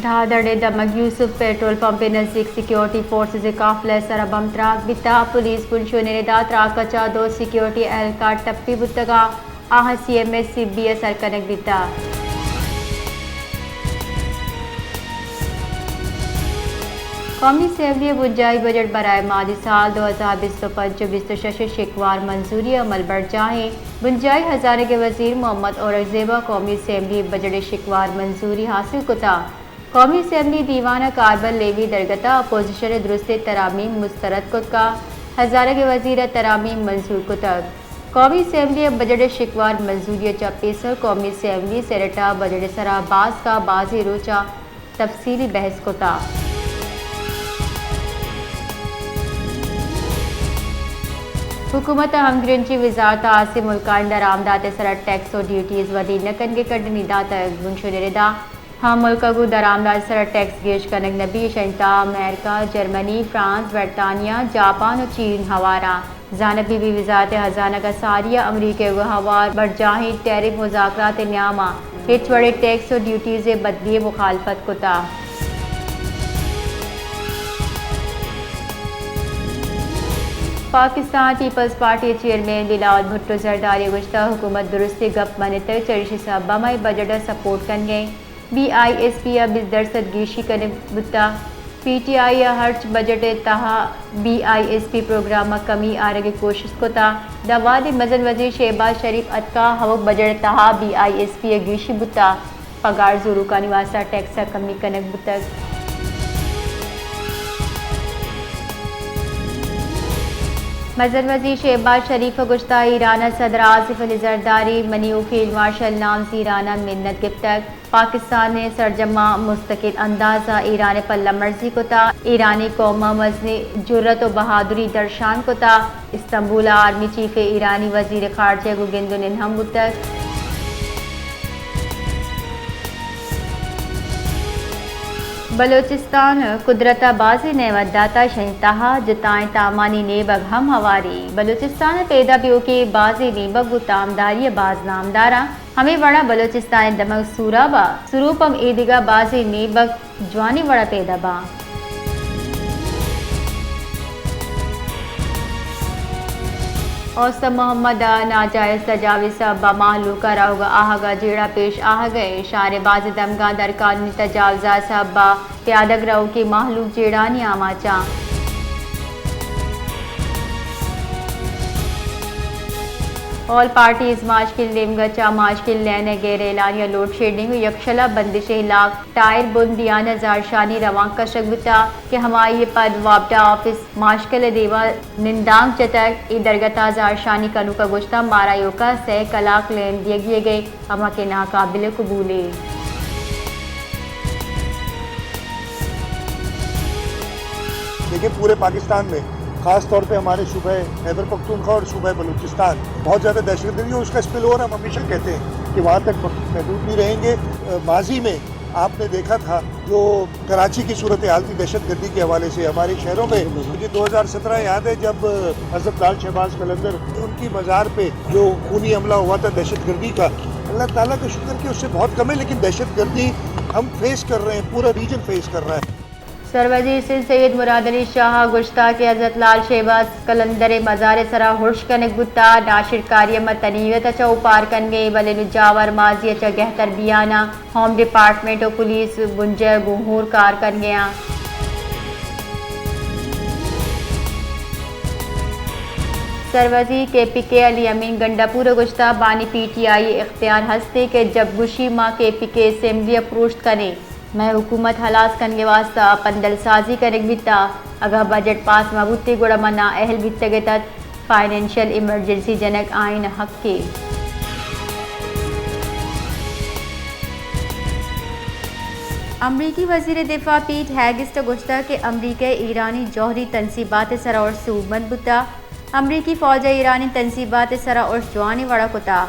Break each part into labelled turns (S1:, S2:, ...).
S1: دھاڑے دمک یوسف petrol pump نزدیک security forces قافلہ سر بم تراک بتا پولیس پنشو ندا تراک کچا دو سیکیورٹی اہلکار ٹپی بتگا آہ سی ایم ایس سی بی ایس کنک بتا قومی اسمبلی بنجائی بجٹ برائے مالی سال 2025-26 شکوار منظوری عمل بڑھ جائیں بنجائی خزانے کے وزیر محمد اورنگزیبہ قومی اسمبلی بجٹ شکوار منظوری حاصل کتا قومی اسمبلی دیوانہ کاربن لیوی درگتا اپوزیشن درست ترامیم مسترد کتا خزانہ کے وزیر ترامیم منظور کتگ قومی اسمبلی بجٹ شکوار منظوری چپیسر قومی اسمبلی سیریٹا بجٹ سرا باز کا بازی روچا تفصیلی بحث کتا حکومت ہمگرنچی وزارت عاصم ملکان درآمدات سر ٹیکس و ڈیوٹیز ودی نکن کے کڈ ندا تک گنشو ندا ہم ملک کو درآمدات سر ٹیکس گیش کنک نبی شنتا امریکہ جرمنی فرانس برطانیہ جاپان و چین ہوارا جانبی بھی وزارت خزانہ کا ساریہ امریکہ کو ہوار برجاہی ٹیرف مذاکرات نیامہ ہچ بڑے ٹیکس و ڈیوٹیز بدلی مخالفت کتا پاکستان پیپلز پارٹی چیئرمین بلاول بھٹو زرداری گزشتہ حکومت درستی گپ منتر چریشی صاحب بمائی بجٹ سپورٹ کن گئے بی آئی ایس پی 20% گیشی کن بتا پی ٹی آئی ہرچ بجٹ تہا B I S P programme کمی آرگی کوشش کتا دواد مزن وزیر شہباز شریف اتکا ہوک بجٹ تہا بی آئی ایس پی گیشی بتا پگار زورو کا نواسا ٹیکس کمی کنک بتگ مزن وزیر شہباز شریف گزشتہ ایران صدر آصف علی زرداری منیو فیلڈ مارشل نامزی ایران منت گفتگ پاکستان نے سرجمہ مستقل اندازہ ایران پلہ مرضی کتا ایرانی قوم وزن جرت و بہادری درشان کتا استنبول آرمی چیف ایرانی وزیر خارجہ کو گندو ننہم بتگ بلوچستان قدرت بازی نعمت داتا شنتہا جتائیں تامانی نیبگ ہم ہواری بلوچستان پیدا بیو کے بازی نیبگ و تامداری باز نامدارا ہمیں وڑا بلوچستان دمگ سورا با سروپم ایدگا بازی نیبگ جوانی وڑا پیدا با اوسط محمد ناجائز تجاوز بمحلوکہ رہوگا آہگا جیڑا پیش آہ گئے شار باز دمگاں در قانونی تجاوزہ سب پیادگ رو کی محلوک جیڑانی آماچا آل پارٹیز ماشکل لیمگچا ماشکل لینے گیر اعلانیہ لوڈ شیڈنگ یکشلا بندش ہلاک ٹائر بندیان زارشانی روان کشک بتا کہ ہمائی پد وابٹا آفس ماشکل دیوا نندانگ چتک ای درگتا زارشانی کنو کا گشتہ مارایو کا 3 کلاک لین دیے گئے ہما کے ناقابل قبولے
S2: دیکھیں پورے پاکستان میں خاص طور پہ ہمارے صوبہ خیبر پختونخوا اور صوبہ بلوچستان بہت زیادہ دہشت گردی ہے اس کا اسپل اوور ہم ہمیشہ کہتے ہیں کہ وہاں تک محدود نہیں رہیں گے ماضی میں آپ نے دیکھا تھا جو کراچی کی صورتحال تھی دہشت گردی کے حوالے سے ہمارے شہروں میں مجھے 2017 یاد ہے جب حضرت لال شہباز قلندر ان کی مزار پہ جو خونی حملہ ہوا تھا دہشت گردی کا اللہ تعالیٰ کا شکر کہ اس سے بہت کم ہے لیکن دہشت گردی ہم فیس کر رہے ہیں پورا ریجن فیس کر رہا ہے
S1: سروزیر سندھ سید مراد علی شاہ گشتہ کے حضرت لال شہباز قلندر مزار سرا ہرش کنک بتا ناشر کاری تنیوت اچھا پار کن گئے بلے نجاور ماضی اچھا گہتر بیانہ ہوم ڈپارٹمنٹ و پولیس بنجے گمہور کار کن گیا سروزی کے پی کے علی امین گنڈا پورا گشتہ بانی پی ٹی آئی اختیار ہستے کے جب گشی ماں کے پی کے اسمبلی اپروشت کنے میں حکومت ہلاس کن کے واسطہ پندل سازی کرک بیتا اگہ بجٹ پاس مبوتی گوڑا منا اہل بیتگے تت فائنینشل ایمرجنسی جنک آئین حق کے امریکی وزیر دفاع پیٹ ہیگسٹ گزشتہ کے امریکہ ایرانی جوہری تنصیبات سرا اور سومن بتا امریکی فوج ایرانی تنصیبات سرا اور جوانی وڑا کتا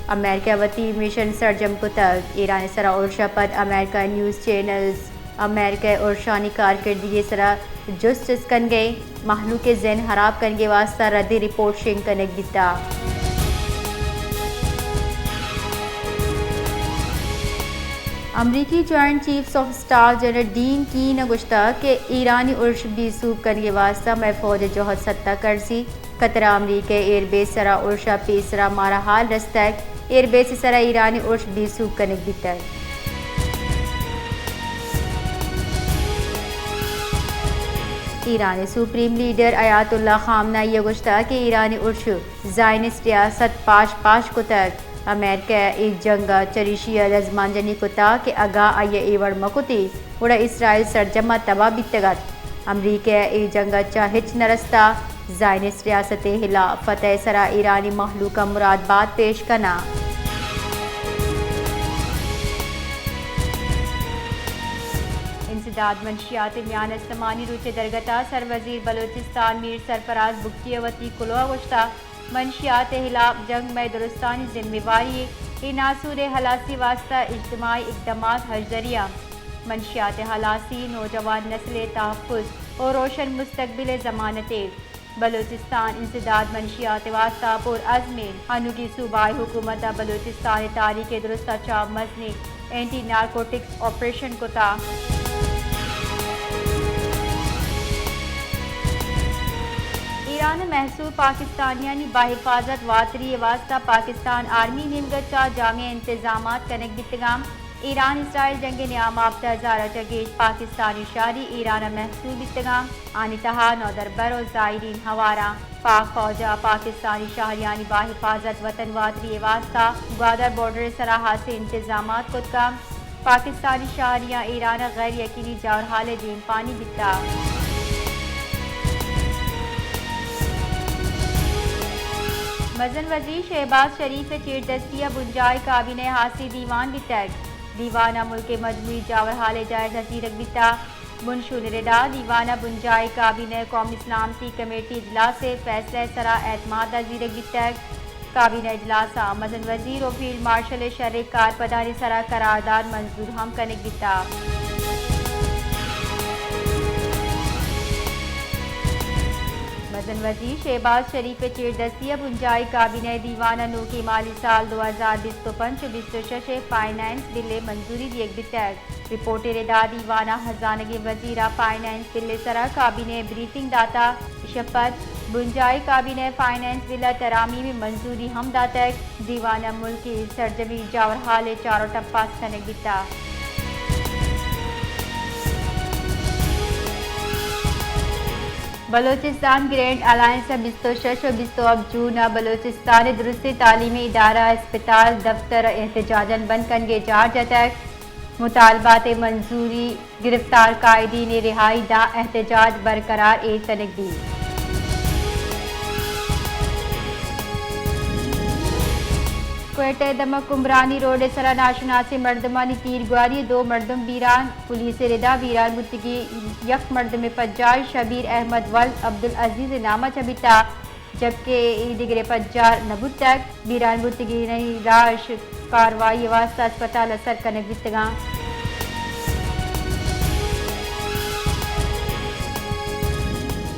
S1: امریکہ وتی مشن سرجم کتگ ایران سرا اور شپت امریکہ نیوز چینلز امریکہ اور شانی کارکردگی سرا جسٹس کن گئے محلوق ذہن خراب کن کے واسطہ ردی رپورٹ شنگ کنک دیتا امریکی joint chiefs of staff general Dan کی نے گشتہ کہ ایرانی عرش بھی سوب کرنے واسطہ میں فوج جوہد ستہ کرسی خطرہ امریکہ ایئر بیس سرا عرشہ پیسرا مارا حال رستک ایئر بیس سرا ایرانی عرش بھی سوب کرنے بیتا ہے۔ ایرانی سپریم لیڈر آیت اللہ خامنہ یہ گشتہ کہ ایرانی عرش زائنسٹ ریاست پاش کو تک امریکہ ایک جنگا چریشی رزمان جنی کتا کہ اگا آئیے ایوڑ مکتی وڑا اسرائیل سرجمہ تباہ بیتگت امریکہ ایک جنگا چاہچ نرستا زائنسٹ ریاست ہلا فتح سرا ایرانی محلوقہ مراد بات پیش کنا۔ انسداد منشیات میان استمانی روچے درگتا سر وزیر بلوچستان میر سرفراز بگٹی وطی کلوہ گشتہ منشیات خلاف جنگ میں درستانی ذمہ واری اناصور ہلاسی واسطہ اجتماعی اقدامات ہر ذریعہ منشیات ہلاسی نوجوان نسل تحفظ اور روشن مستقبل ضمانت بلوچستان انسداد منشیات واسطہ پر عزم انوگی صوبائی حکومت بلوچستان تاریخ درستہ چاو مزنی اینٹی نارکوٹکس آپریشن کو تا ایران محصول پاکستانیانی باحفاظت واتری واسطہ پاکستان آرمی نیمگچا جامع انتظامات کنک بیتگام ایران اسرائیل جنگ نیام آبتہ زارہ جگیش پاکستانی شہری ایران محصول بیتگام آنی تہا نودر برو زائرین ہوارا پاک فوجہ پاکستانی شہریانی باحفاظت وطن واتری واسطہ گوادر بارڈر سراحہ سے انتظامات کتکام پاکستانی شہریاں ایران غیر یقینی جارحال دین پانی بیتا۔ مزن وزیر شہباز شریف چیر دستیہ بنجائے کابینہ حاسی دیوان بیتگ دیوانہ ملک مجموعی جاور حال جائز حزیرک بیتا منشون ردا دیوانہ بنجائے کابینہ قومی سلامتی کمیٹی اجلاس سے فیصلہ سرا اعتماد حزیرک بیتگ کابینہ اجلاس مزن وزیر و فیلڈ مارشل شرک کارپدانی سرا قرارداد منظور ہم کنک بیتا۔ مزن وزیر شہباز شریف چیر دستیہ بنجائی کابینہ دیوانہ نو کی مالی سال 2025-26 فائنانس بل منظوری دیگ بیتگ رپورٹ ردا دیوانہ خزانگی وزیرہ فائنانس بل سرا کابینہ بریفنگ داتا شفت بنجائی کابینہ فائنانس بل ترامی منظوری ہم داتک دیوانہ ملکی سرجمی جاور حال چاروں ٹپاس کنک بیتا۔ بلوچستان گرینڈ الائنس 26 و 27 جون بلوچستان درستی تعلیمی ادارہ اسپتال دفتر احتجاجاً بند کنگے جار جتک مطالبات منظوری گرفتار قائدین رہائی دا احتجاج برقرار کنک دی۔ کوئٹہ دمک کمرانی روڈ سرا ناشناسی مردمانی تیر گواری 2 مردم بیران پولیس ردا بیران بتگی یک مردم پجار شبیر احمد ولد عبدالعزیز نامہ چبیتا جبکہ دیگر پجار نبود تک بیران بتگی نئی راش کاروائی واسطہ اسپتال اثر کنک بیتگاں۔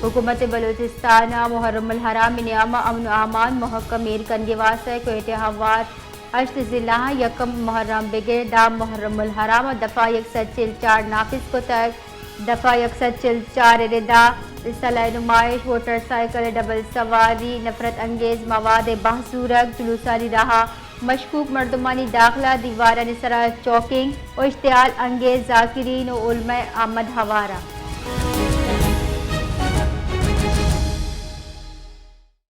S1: حکومت بلوچستان محرم الحرام نیام امن و امان محکم میر کنگے واسطے کوئٹہ ہوات اشت ضلع یکم محرم بغیر دام محرم الحرام دفعہ 144 نافذ کو تک دفعہ 144 ردا صلاح نمائش موٹر سائیکل ڈبل سواری نفرت انگیز مواد بحثورک جلوسانی رہا مشکوک مردمانی داخلہ دیوارہ نسرا چوکنگ و اشتعال انگیز ذاکرین و علماء آمد ہوارہ۔